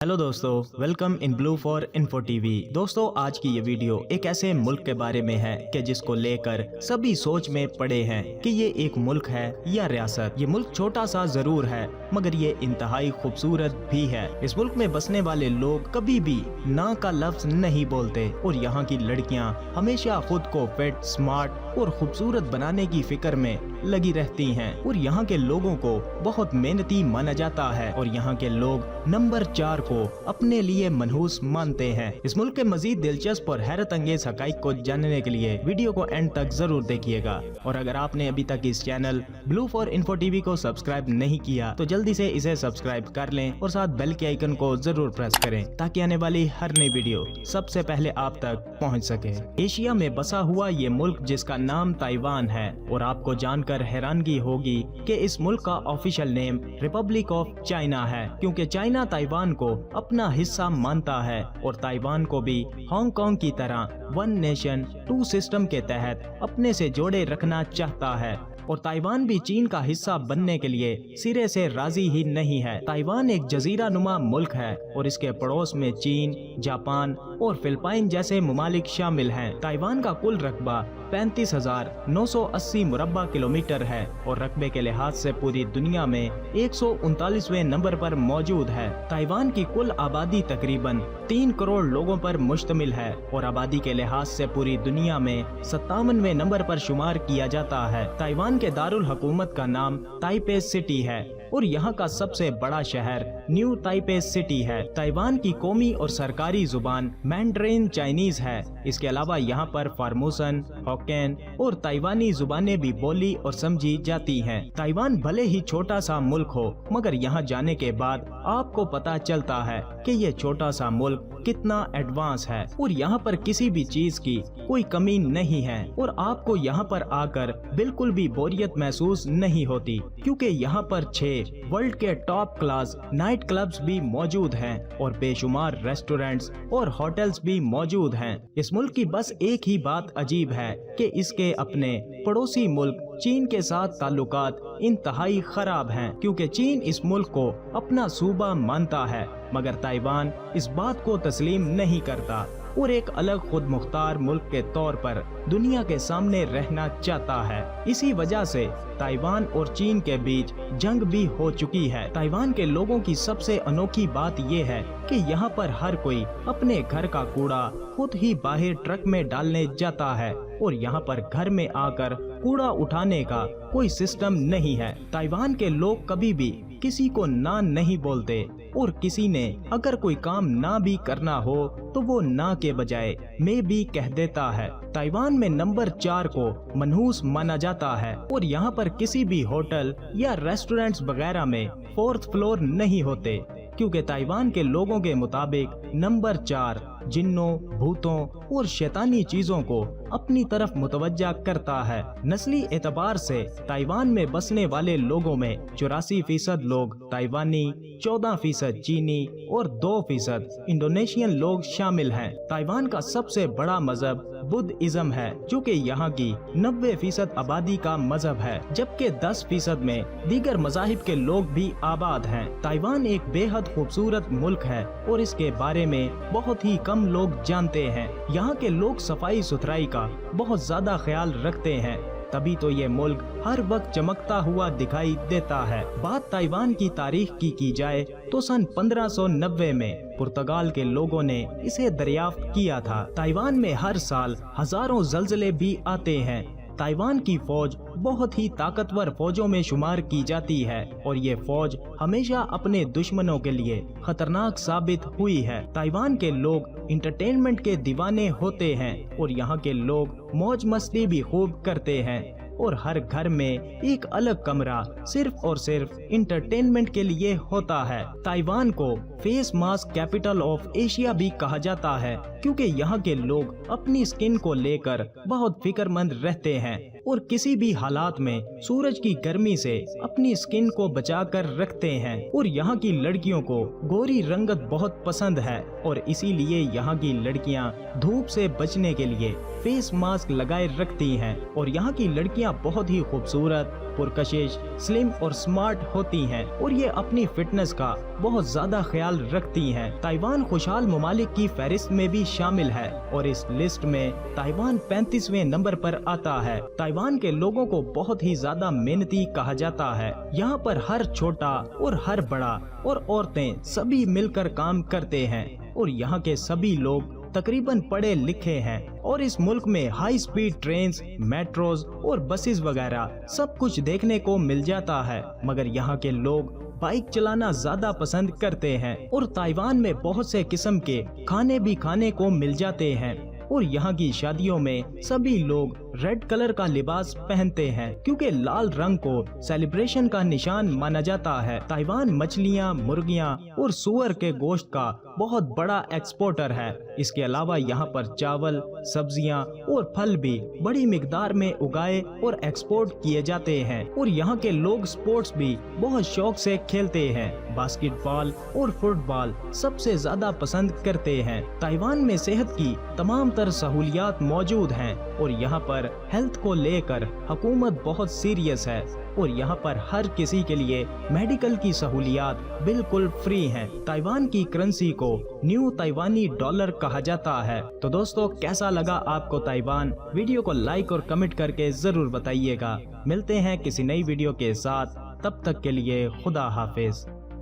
Hello दोस्तों, welcome in blue for info TV. दोस्तों, आज की ये वीडियो एक ऐसे मुल्क के बारे में है कि जिसको लेकर सभी सोच में पड़े हैं कि ये एक मुल्क है या रियासत। ये मुल्क छोटा सा जरूर है मगर ये इंतहाई खूबसूरत भी है। इस मुल्क में बसने वाले लोग कभी भी ना का लफ्ज नहीं बोलते और यहाँ की लड़कियाँ हमेशा खुद को फिट, स्मार्ट और खूबसूरत बनाने की फिक्र में लगी रहती हैं और यहाँ के लोगों को बहुत मेहनती माना जाता है और यहाँ के लोग नंबर 4 को अपने लिए मनहूस मानते हैं। इस मुल्क के मजीद दिलचस्प और हैरत अंगेज हकाइक को जानने के लिए वीडियो को एंड तक जरूर देखिएगा और अगर आपने अभी तक इस channel blue for info TV को सब्सक्राइब नहीं किया तो जल्दी से इसे सब्सक्राइब कर लें और साथ बेल के आइकन को जरूर प्रेस करें ताकि आने वाली हर नई वीडियो सबसे पहले आप तक पहुँच सके। एशिया में बसा हुआ ये मुल्क जिसका नाम ताइवान है और आपको जानकर हैरानगी होगी कि इस मुल्क का official name Republic of China है क्योंकि चाइना ताइवान को अपना हिस्सा मानता है और ताइवान को भी हांगकांग की तरह वन नेशन टू सिस्टम के तहत अपने से जोड़े रखना चाहता है और ताइवान भी चीन का हिस्सा बनने के लिए सिरे से राजी ही नहीं है। ताइवान एक जजीरा नुमा मुल्क है और इसके पड़ोस में चीन, जापान और फिलिपाइन जैसे ममालिक शामिल हैं। ताइवान का कुल रकबा 35,980 मुरब्बा किलोमीटर है और रकबे के लिहाज से पूरी दुनिया में 139वें नंबर पर मौजूद है। ताइवान की कुल आबादी तकरीबन 3 करोड़ लोगों पर मुश्तमिल है और आबादी के लिहाज से पूरी दुनिया में 57वें नंबर पर शुमार किया जाता है। ताइवान के दारुल हुकूमत का नाम ताइपे सिटी है और यहाँ का सबसे बड़ा शहर न्यू ताइपे सिटी है। ताइवान की कौमी और सरकारी जुबान मैंड्रीन चाइनीज है। इसके अलावा यहाँ पर फार्मूसन, हॉक्केन और ताइवानी जुबानें भी बोली और समझी जाती हैं। ताइवान भले ही छोटा सा मुल्क हो मगर यहाँ जाने के बाद आपको पता चलता है कि ये छोटा सा मुल्क कितना एडवांस है और यहाँ पर किसी भी चीज की कोई कमी नहीं है और आपको यहाँ पर आकर बिल्कुल भी बोरियत महसूस नहीं होती क्योंकि यहाँ पर 6 वर्ल्ड के टॉप क्लास नाइट क्लब्स भी मौजूद हैं और बेशुमार रेस्टोरेंट्स और होटल्स भी मौजूद हैं। इस मुल्क की बस एक ही बात अजीब है कि इसके अपने पड़ोसी मुल्क चीन के साथ ताल्लुकात इंतहाई खराब हैं क्योंकि चीन इस मुल्क को अपना सूबा मानता है मगर ताइवान इस बात को तस्लीम नहीं करता और एक अलग खुद मुख्तार मुल्क के तौर पर दुनिया के सामने रहना चाहता है। इसी वजह से ताइवान और चीन के बीच जंग भी हो चुकी है। ताइवान के लोगों की सबसे अनोखी बात ये है कि यहाँ पर हर कोई अपने घर का कूड़ा खुद ही बाहर ट्रक में डालने जाता है और यहाँ पर घर में आकर कूड़ा उठाने का कोई सिस्टम नहीं है। ताइवान के लोग कभी भी किसी को ना नहीं बोलते और किसी ने अगर कोई काम ना भी करना हो तो वो ना के बजाय मैं भी कह देता है। ताइवान में नंबर 4 को मनहूस माना जाता है और यहाँ पर किसी भी होटल या रेस्टोरेंट्स वगैरह में 4th फ्लोर नहीं होते क्योंकि ताइवान के लोगों के मुताबिक नंबर 4 जिन्नों, भूतों और शैतानी चीजों को अपनी तरफ मुतवज्जा करता है। नस्ली एतबार से ताइवान में बसने वाले लोगों में 84% लोग ताइवानी, 14% चीनी और 2% इंडोनेशियन लोग शामिल हैं। ताइवान का सबसे बड़ा मजहब बुद्धिज्म है जो कि यहाँ की 90% आबादी का मजहब है जबकि 10% में दीगर मजाहिब के लोग भी आबाद हैं। ताइवान एक बेहद खूबसूरत मुल्क है और इसके बारे में बहुत ही कम लोग जानते हैं। यहाँ के लोग सफाई सुथराई का बहुत ज्यादा ख्याल रखते हैं तभी तो ये मुल्क हर वक्त चमकता हुआ दिखाई देता है। बात ताइवान की तारीख की जाए तो सन 1590 में पुर्तगाल के लोगों ने इसे दरियाफ्त किया था। ताइवान में हर साल हजारों ज़लज़ले भी आते हैं। ताइवान की फौज बहुत ही ताकतवर फौजों में शुमार की जाती है और ये फौज हमेशा अपने दुश्मनों के लिए खतरनाक साबित हुई है। ताइवान के लोग इंटरटेनमेंट के दीवाने होते हैं और यहाँ के लोग मौज मस्ती भी खूब करते हैं और हर घर में एक अलग कमरा सिर्फ और सिर्फ इंटरटेनमेंट के लिए होता है। ताइवान को face mask capital of Asia भी कहा जाता है क्योंकि यहाँ के लोग अपनी स्किन को लेकर बहुत फिक्रमंद रहते हैं और किसी भी हालात में सूरज की गर्मी से अपनी स्किन को बचा कर रखते हैं और यहाँ की लड़कियों को गोरी रंगत बहुत पसंद है और इसीलिए यहाँ की लड़कियाँ धूप से बचने के लिए फेस मास्क लगाए रखती हैं और यहाँ की लड़कियाँ बहुत ही खूबसूरत, पुरकशिश, स्लिम और स्मार्ट होती हैं और ये अपनी फिटनेस का बहुत ज्यादा ख्याल रखती हैं। ताइवान खुशहाल ममालिक की फहरिस्त में भी शामिल है और इस लिस्ट में ताइवान 35वें नंबर पर आता है। ताइवान के लोगों को बहुत ही ज्यादा मेहनती कहा जाता है। यहाँ पर हर छोटा और हर बड़ा और औरतें सभी मिलकर काम करते हैं और यहाँ के सभी लोग तकरीबन पढ़े लिखे हैं और इस मुल्क में हाई स्पीड ट्रेन्स, मेट्रोज और बसेस वगैरह सब कुछ देखने को मिल जाता है। मगर यहाँ के लोग बाइक चलाना ज्यादा पसंद करते हैं और ताइवान में बहुत से किस्म के खाने भी खाने को मिल जाते हैं और यहाँ की शादियों में सभी लोग रेड कलर का लिबास पहनते हैं क्योंकि लाल रंग को सेलिब्रेशन का निशान माना जाता है। ताइवान मछलियाँ, मुर्गियाँ और सुअर के गोश्त का बहुत बड़ा एक्सपोर्टर है। इसके अलावा यहाँ पर चावल, सब्जियाँ और फल भी बड़ी मिकदार में उगाए और एक्सपोर्ट किए जाते हैं और यहाँ के लोग स्पोर्ट्स भी बहुत शौक से खेलते हैं। बास्केटबॉल और फुटबॉल सबसे ज्यादा पसंद करते हैं। ताइवान में सेहत की तमाम तर सहूलियात मौजूद हैं और यहाँ पर हेल्थ को लेकर हुकूमत बहुत सीरियस है और यहाँ पर हर किसी के लिए मेडिकल की सहूलियात बिल्कुल फ्री हैं। ताइवान की करेंसी को न्यू ताइवानी डॉलर कहा जाता है। तो दोस्तों, कैसा लगा आपको ताइवान? वीडियो को लाइक और कमेंट करके जरूर बताइएगा। मिलते हैं किसी नई वीडियो के साथ, तब तक के लिए खुदा हाफिज।